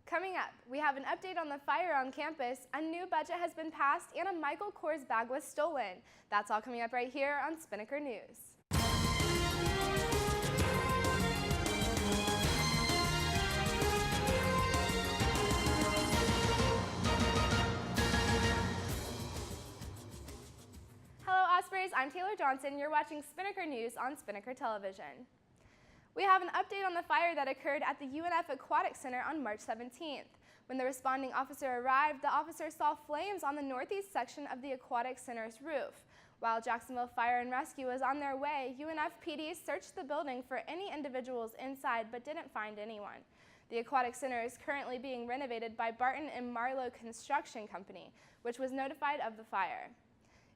Coming up, we have an update on the fire on campus, a new budget has been passed, and a Michael Kors bag was stolen. That's all coming up right here on Spinnaker News. Hello Ospreys, I'm Taylor Johnson. You're watching Spinnaker News on Spinnaker Television. We have an update on the fire that occurred at the UNF Aquatic Center on March 17th. When the responding officer arrived, the officer saw flames on the northeast section of the Aquatic Center's roof. While Jacksonville Fire and Rescue was on their way, UNF PD searched the building for any individuals inside but didn't find anyone. The Aquatic Center is currently being renovated by Barton and Marlowe Construction Company, which was notified of the fire.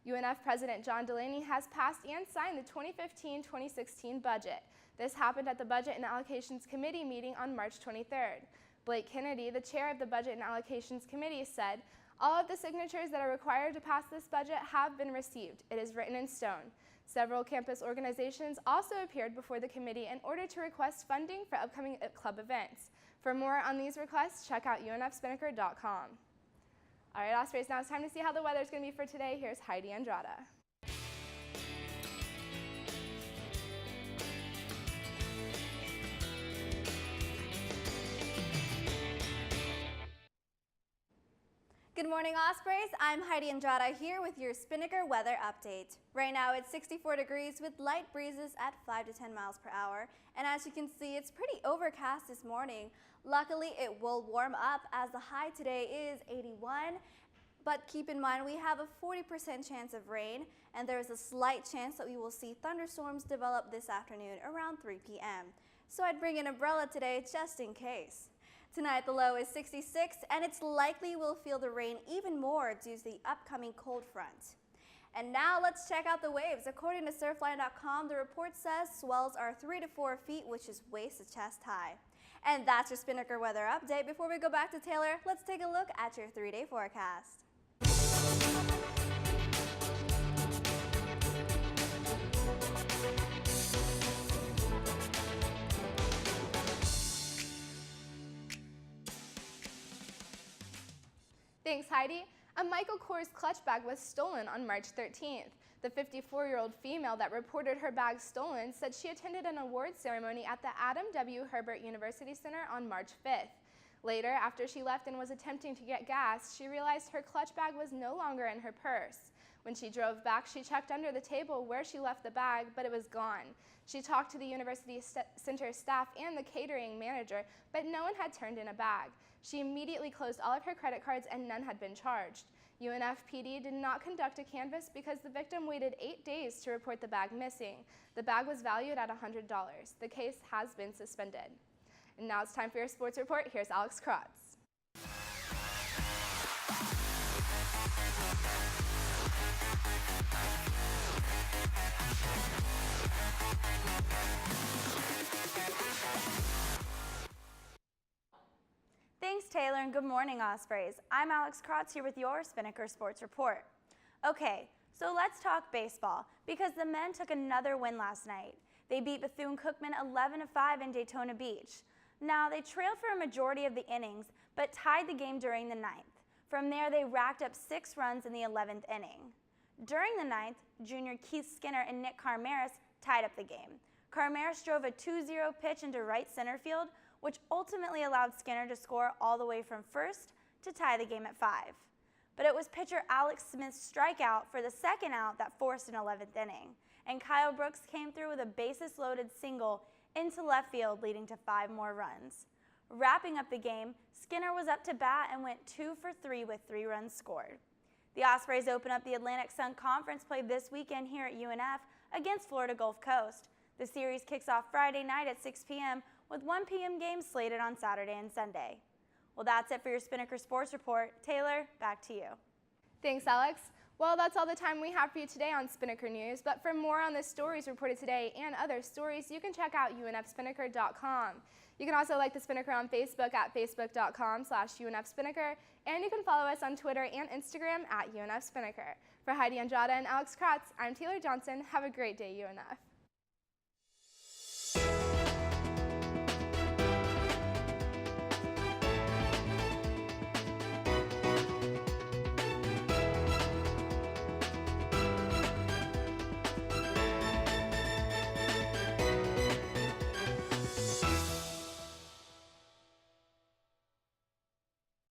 UNF President John Delaney has passed and signed the 2015-2016 budget. This happened at the Budget and Allocations Committee meeting on March 23rd. Blake Kennedy, the chair of the Budget and Allocations Committee, said, "All of the signatures that are required to pass this budget have been received. It is written in stone." Several campus organizations also appeared before the committee in order to request funding for upcoming club events. For more on these requests, check out unfspinnaker.com. All right, Ospreys, now it's time to see how the weather is going to be for today. Here's Heidi Andrada. Good morning, Ospreys. I'm Heidi Andrada here with your Spinnaker weather update. Right now it's 64 degrees with light breezes at 5 to 10 miles per hour. And as you can see, it's pretty overcast this morning. Luckily, it will warm up as the high today is 81. But keep in mind, we have a 40% chance of rain, and there is a slight chance that we will see thunderstorms develop this afternoon around 3 p.m. So I'd bring an umbrella today just in case. Tonight, the low is 66, and it's likely we'll feel the rain even more due to the upcoming cold front. And now let's check out the waves. According to surfline.com, the report says swells are 3 to 4 feet, which is waist to chest high. And that's your Spinnaker weather update. Before we go back to Taylor, let's take a look at your 3-day forecast. Thanks, Heidi. A Michael Kors clutch bag was stolen on March 13th. The 54-year-old female that reported her bag stolen said she attended an awards ceremony at the Adam W. Herbert University Center on March 5th. Later, after she left and was attempting to get gas, she realized her clutch bag was no longer in her purse. When she drove back, she checked under the table where she left the bag, but it was gone. She talked to the University Center staff and the catering manager, but no one had turned in a bag. She immediately closed all of her credit cards and none had been charged. UNF PD did not conduct a canvass because the victim waited 8 days to report the bag missing. The bag was valued at $100. The case has been suspended. And now it's time for your sports report. Here's Alex Krotz. Thanks, Taylor, and good morning, Ospreys. I'm Alex Krotz here with your Spinnaker Sports Report. Okay, so let's talk baseball, because the men took another win last night. They beat Bethune-Cookman 11-5 in Daytona Beach. Now, they trailed for a majority of the innings, but tied the game during the 9th. From there, they racked up 6 runs in the 11th inning. During the 9th, junior Keith Skinner and Nick Carmaris tied up the game. Carmaris drove a 2-0 pitch into right center field, which ultimately allowed Skinner to score all the way from first to tie the game at 5. But it was pitcher Alex Smith's strikeout for the second out that forced an 11th inning, and Kyle Brooks came through with a bases-loaded single into left field, leading to 5 more runs. Wrapping up the game, Skinner was up to bat and went 2 for 3 with 3 runs scored. The Ospreys open up the Atlantic Sun Conference play this weekend here at UNF against Florida Gulf Coast. The series kicks off Friday night at 6 p.m. with 1 p.m. games slated on Saturday and Sunday. Well, that's it for your Spinnaker Sports Report. Taylor, back to you. Thanks, Alex. Well, that's all the time we have for you today on Spinnaker News, but for more on the stories reported today and other stories, you can check out unfspinnaker.com. You can also like the Spinnaker on Facebook at facebook.com/UNFSpinnaker, and you can follow us on Twitter and Instagram at UNFSpinnaker. For Heidi Andrada and Alex Krotz, I'm Taylor Johnson. Have a great day, UNF.